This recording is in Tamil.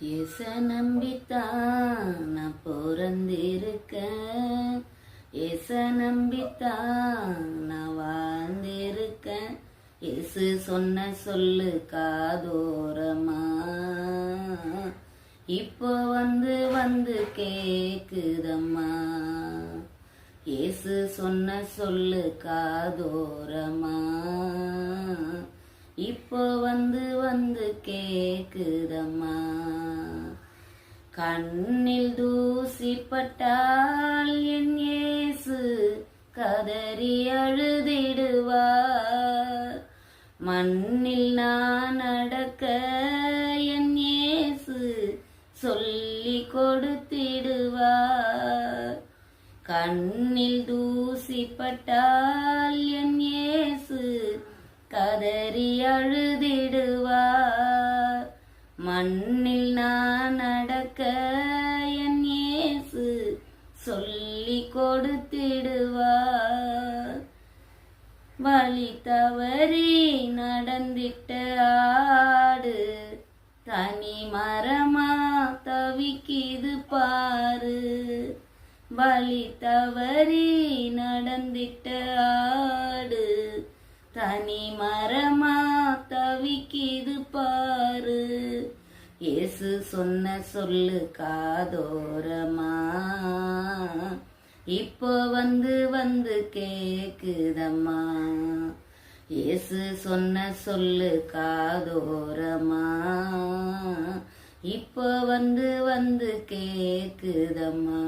ஏச நம்பித்தான் நான் பிறந்திருக்கேன், ஏச நம்பித்தான் நான் வாழ்ந்திருக்கேன். ஏசு சொன்ன சொல்லு காதோரமா இப்போ வந்து கேக்குதம்மா. ஏசு சொன்ன சொல்லு காதோரமா இப்போ வந்து கேக்குதம்மா. கண்ணில் தூசி பட்டால் என் இயேசு கதறி அழுதிடுவார். மண்ணில் நான் நடக்க என் இயேசு சொல்லி கொடுத்திடுவார். கண்ணில் தூசி பட்டால் என் இயேசு கதறி அழுதிடுவார். மண்ணில் நான் நடக்க என் இயேசு சொல்லி கொடுத்திடுவார். வழி தவறி நடந்திட்ட ஆடு தனி மரமா தவிக்கிது பாரு. வழி தவறி நடந்திட்ட ஆடு தனி மரமா தவிக்கிது பாரு. ஏசு சொன்ன சொல்லு காதோரமா இப்போ வந்து கேக்குதம்மா. ஏசு சொன்ன சொல்லு காதோரமா இப்போ வந்து கேக்குதம்மா.